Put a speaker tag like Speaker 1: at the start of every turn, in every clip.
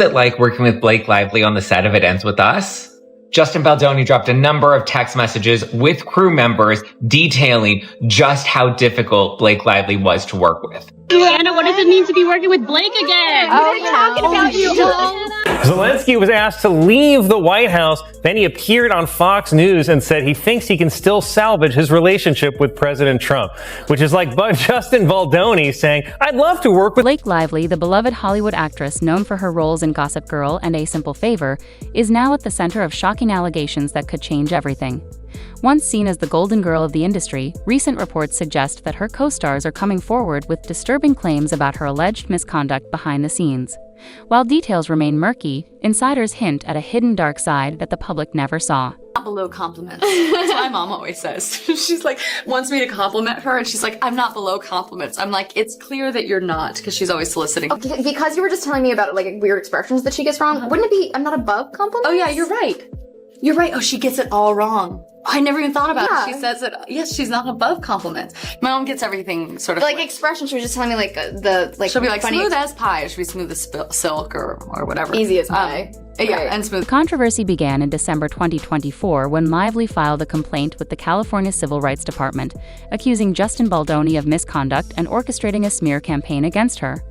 Speaker 1: it like working with Blake Lively on the set of It Ends With Us? Justin Baldoni dropped a number of text messages with crew members detailing just how difficult Blake Lively was to work with.
Speaker 2: Anna, what does it mean to be working with Blake again?
Speaker 3: We're talking about you.
Speaker 4: Zelensky was asked to leave the White House. Then he appeared on Fox News and said he thinks he can still salvage his relationship with President Trump, which is like Justin Baldoni saying, I'd love to work with
Speaker 5: Blake Lively, the beloved Hollywood actress known for her roles in Gossip Girl and A Simple Favor, is now at the center of shocking allegations that could change everything. Once seen as the golden girl of the industry, recent reports suggest that her co-stars are coming forward with disturbing claims about her alleged misconduct behind the scenes. While details remain murky, insiders hint at a hidden dark side that the public never saw.
Speaker 3: Not below compliments. That's what my mom always says. She's like, wants me to compliment her, and she's like, I'm not below compliments. I'm like, it's clear that you're not, because she's always soliciting.
Speaker 6: Okay, because you were just telling me about like weird expressions that she gets wrong, wouldn't it be, I'm not above compliments?
Speaker 3: Oh yeah, you're right. You're right. Oh, she gets it all wrong. I never even thought about it. She says it. Yes, she's not above compliments. My mom gets everything sort of
Speaker 6: like expressions. She was just telling me like
Speaker 3: she'll be like
Speaker 6: funny
Speaker 3: smooth as pie. She'll be smooth as silk or whatever.
Speaker 6: Easy as pie.
Speaker 3: Yeah, right. And smooth.
Speaker 5: The controversy began in December 2024 when Lively filed a complaint with the California Civil Rights Department, accusing Justin Baldoni of misconduct and orchestrating a smear campaign against her.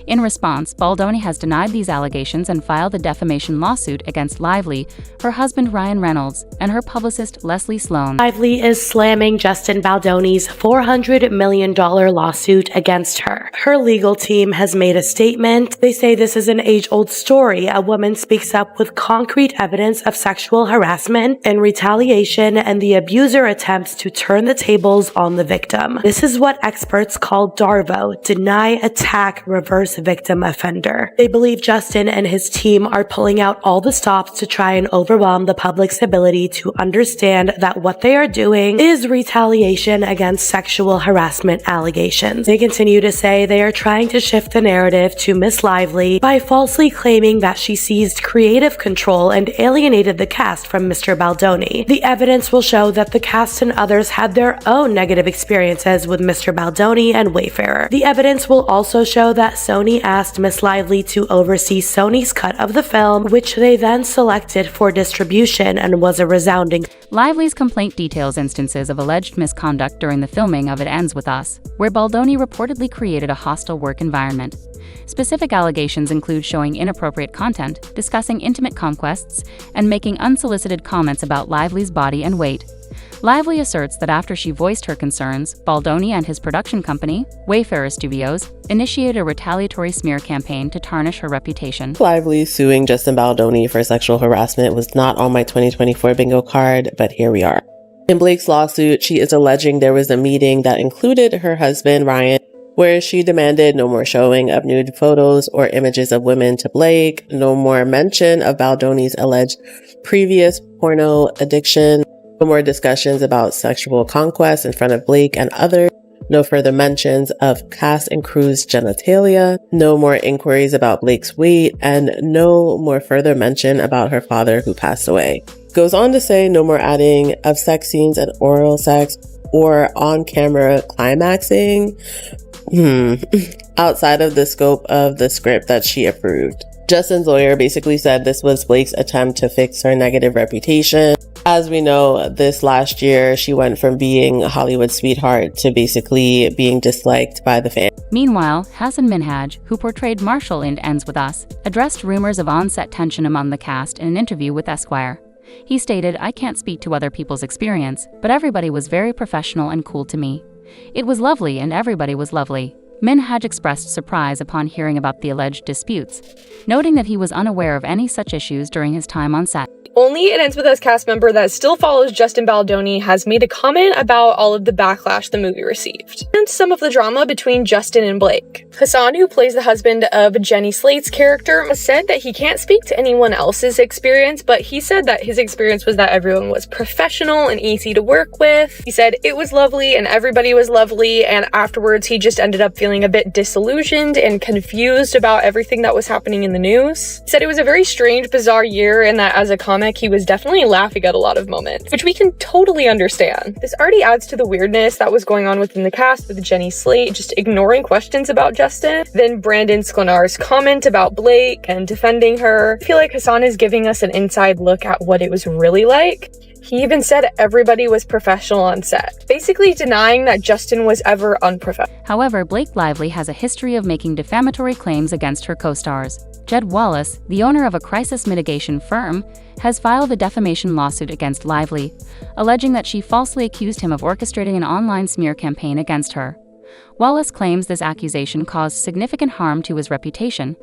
Speaker 5: In response, Baldoni has denied these allegations and filed a defamation lawsuit against Lively, her husband Ryan Reynolds, and her publicist Leslie Sloan.
Speaker 7: Lively is slamming Justin Baldoni's $400 million lawsuit against her. Her legal team has made a statement. They say this is an age-old story. A woman speaks up with concrete evidence of sexual harassment and retaliation, and the abuser attempts to turn the tables on the victim. This is what experts call DARVO, deny, attack, reverse victim offender. They believe Justin and his team are pulling out all the stops to try and overwhelm the public's ability to understand that what they are doing is retaliation against sexual harassment allegations. They continue to say they are trying to shift the narrative to Miss Lively by falsely claiming that she seized creative control and alienated the cast from Mr. Baldoni. The evidence will show that the cast and others had their own negative experiences with Mr. Baldoni and Wayfarer. The evidence will also show that Sony asked Miss Lively to oversee Sony's cut of the film, which they then selected for distribution and was a resounding.
Speaker 5: Lively's complaint details instances of alleged misconduct during the filming of It Ends With Us, where Baldoni reportedly created a hostile work environment. Specific allegations include showing inappropriate content, discussing intimate conquests, and making unsolicited comments about Lively's body and weight. Lively asserts that after she voiced her concerns, Baldoni and his production company, Wayfarer Studios, initiated a retaliatory smear campaign to tarnish her reputation.
Speaker 8: Lively suing Justin Baldoni for sexual harassment was not on my 2024 bingo card, but here we are. In Blake's lawsuit, she is alleging there was a meeting that included her husband, Ryan, where she demanded no more showing of nude photos or images of women to Blake, no more mention of Baldoni's alleged previous porno addiction, no more discussions about sexual conquest in front of Blake and others, no further mentions of cast and crew's genitalia, no more inquiries about Blake's weight, and no more further mention about her father who passed away. Goes on to say no more adding of sex scenes and oral sex or on-camera climaxing outside of the scope of the script that she approved. Justin's lawyer basically said this was Blake's attempt to fix her negative reputation. As we know, this last year, she went from being a Hollywood sweetheart to basically being disliked by the fans.
Speaker 5: Meanwhile, Hasan Minhaj, who portrayed Marshall in Ends With Us, addressed rumors of on-set tension among the cast in an interview with Esquire. He stated, "I can't speak to other people's experience, but everybody was very professional and cool to me. It was lovely and everybody was lovely." Minhaj expressed surprise upon hearing about the alleged disputes, noting that he was unaware of any such issues during his time on set.
Speaker 9: Only It Ends With Us cast member that still follows Justin Baldoni has made a comment about all of the backlash the movie received, and some of the drama between Justin and Blake. Hasan, who plays the husband of Jenny Slate's character, said that he can't speak to anyone else's experience, but he said that his experience was that everyone was professional and easy to work with. He said it was lovely and everybody was lovely, and afterwards he just ended up feeling feeling a bit disillusioned and confused about everything that was happening in the news. He said it was a very strange, bizarre year and that as a comic, he was definitely laughing at a lot of moments, which we can totally understand. This already adds to the weirdness that was going on within the cast with Jenny Slate just ignoring questions about Justin. Then Brandon Sklenar's comment about Blake and defending her. I feel like Hassan is giving us an inside look at what it was really like. He even said everybody was professional on set, basically denying that Justin was ever unprofessional.
Speaker 5: However, Blake Lively has a history of making defamatory claims against her co-stars. Jed Wallace, the owner of a crisis mitigation firm, has filed a defamation lawsuit against Lively, alleging that she falsely accused him of orchestrating an online smear campaign against her. Wallace claims this accusation caused significant harm to his reputation.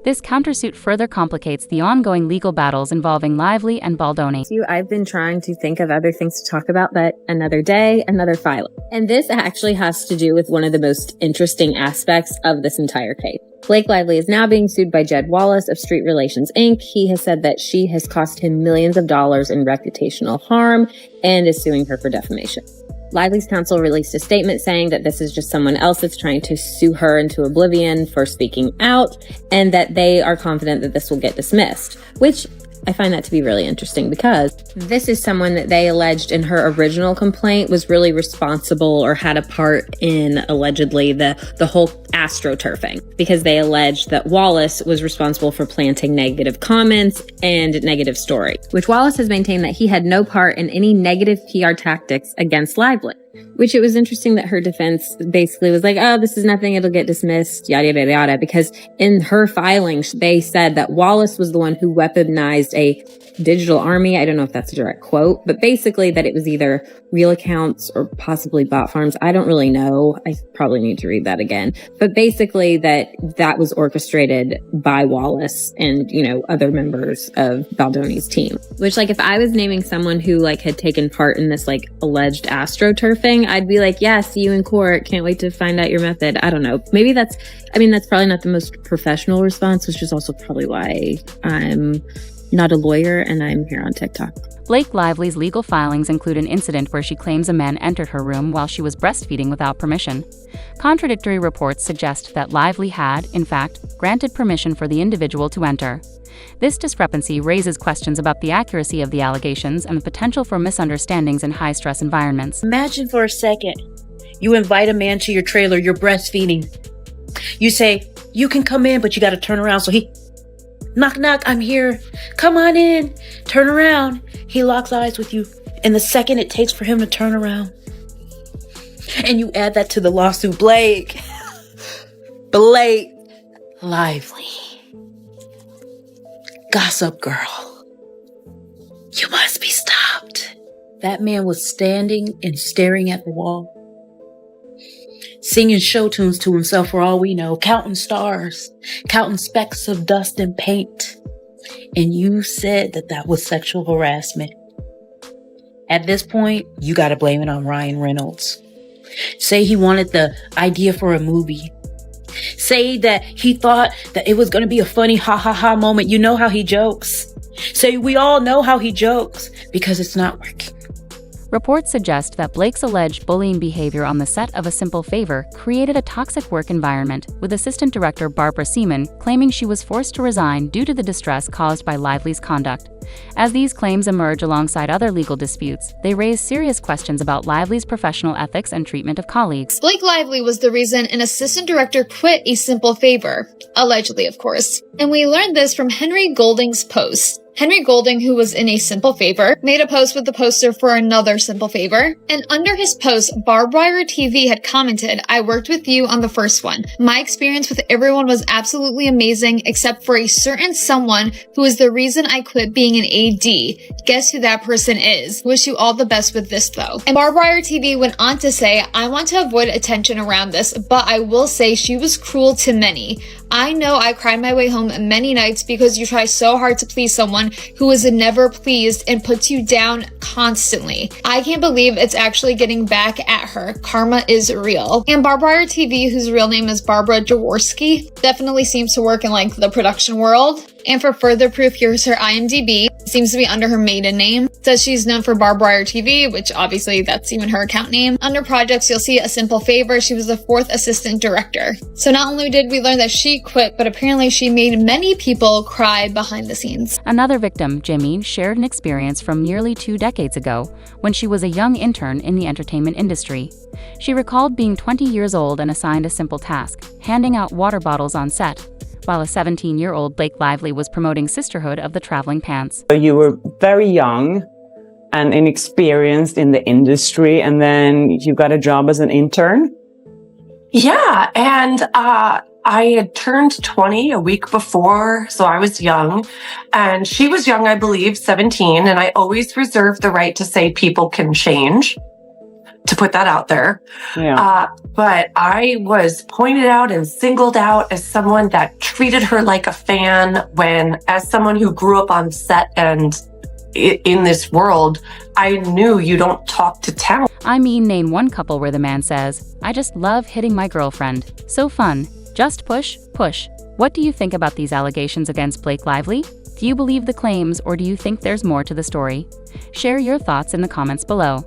Speaker 5: This countersuit further complicates the ongoing legal battles involving Lively and Baldoni.
Speaker 10: I've been trying to think of other things to talk about, but another day, another filing. And this actually has to do with one of the most interesting aspects of this entire case. Blake Lively is now being sued by Jed Wallace of Street Relations Inc. He has said that she has cost him millions of dollars in reputational harm and is suing her for defamation. Lively's counsel released a statement saying that this is just someone else that's trying to sue her into oblivion for speaking out, and that they are confident that this will get dismissed, which I find that to be really interesting because this is someone that they alleged in her original complaint was really responsible or had a part in allegedly the whole astroturfing, because they alleged that Wallace was responsible for planting negative comments and negative story, which Wallace has maintained that he had no part in any negative PR tactics against Lively. Which it was interesting that her defense basically was like, oh, this is nothing, it'll get dismissed, yada, yada, yada, because in her filings, they said that Wallace was the one who weaponized a digital army. I don't know if that's a direct quote, but basically that it was either real accounts or possibly bot farms. I don't really know. I probably need to read that again. But basically that was orchestrated by Wallace and, other members of Baldoni's team. Which, if I was naming someone who, had taken part in this, alleged astroturfing, I'd be like, yeah, see you in court. Can't wait to find out your method. I don't know. Maybe that's probably not the most professional response, which is also probably why I'm not a lawyer and I'm here on TikTok.
Speaker 5: Blake Lively's legal filings include an incident where she claims a man entered her room while she was breastfeeding without permission. Contradictory reports suggest that Lively had, in fact, granted permission for the individual to enter. This discrepancy raises questions about the accuracy of the allegations and the potential for misunderstandings in high-stress environments.
Speaker 11: Imagine for a second, you invite a man to your trailer, you're breastfeeding. You say, you can come in, but you gotta turn around. So he, knock, knock, I'm here. Come on in. Turn around. He locks eyes with you. And the second it takes for him to turn around. And you add that to the lawsuit. Blake Lively. Gossip girl. You must be stopped. That man was standing and staring at the wall. Singing show tunes to himself for all we know, counting stars, counting specks of dust and paint. And you said that was sexual harassment. At this point, you gotta blame it on Ryan Reynolds. Say he wanted the idea for a movie. Say that he thought that it was gonna be a funny ha ha ha moment. You know how he jokes. Say we all know how he jokes because it's not working.
Speaker 5: Reports suggest that Blake's alleged bullying behavior on the set of A Simple Favor created a toxic work environment, with assistant director Barbara Seaman claiming she was forced to resign due to the distress caused by Lively's conduct. As these claims emerge alongside other legal disputes, they raise serious questions about Lively's professional ethics and treatment of colleagues.
Speaker 12: Blake Lively was the reason an assistant director quit A Simple Favor. Allegedly, of course. And we learned this from Henry Golding's post. Henry Golding, who was in A Simple Favor, made a post with the poster for another Simple Favor, and under his post, Barbed Wire TV had commented, "I worked with you on the first one. My experience with everyone was absolutely amazing, except for a certain someone who is the reason I quit being an AD. Guess who that person is? Wish you all the best with this, though." And Barbed Wire TV went on to say, "I want to avoid attention around this, but I will say she was cruel to many. I know I cried my way home many nights because you try so hard to please someone who is never pleased and puts you down constantly. I can't believe it's actually getting back at her. Karma is real." And Barbed Wire TV, whose real name is Barbara Jaworski, definitely seems to work in the production world. And for further proof, here's her IMDb. Seems to be under her maiden name. Says she's known for Barbed Wire TV, which obviously that's even her account name. Under projects, you'll see A Simple Favor. She was the 4th assistant director. So not only did we learn that she quit, but apparently she made many people cry behind the scenes.
Speaker 5: Another victim, Jimmy, shared an experience from nearly 2 decades ago when she was a young intern in the entertainment industry. She recalled being 20 years old and assigned a simple task, handing out water bottles on set, while a 17-year-old Blake Lively was promoting Sisterhood of the Traveling Pants.
Speaker 13: You were very young and inexperienced in the industry, and then you got a job as an intern?
Speaker 14: Yeah, and I had turned 20 a week before, so I was young, and she was young, I believe, 17, and I always reserve the right to say people can change, to put that out there.
Speaker 13: Yeah.
Speaker 14: But I was pointed out and singled out as someone that treated her like a fan when, as someone who grew up on set and in this world, I knew you don't talk to talent.
Speaker 5: I mean, name one couple where the man says, "I just love hitting my girlfriend. So fun. Just push, push." What do you think about these allegations against Blake Lively? Do you believe the claims, or do you think there's more to the story? Share your thoughts in the comments below.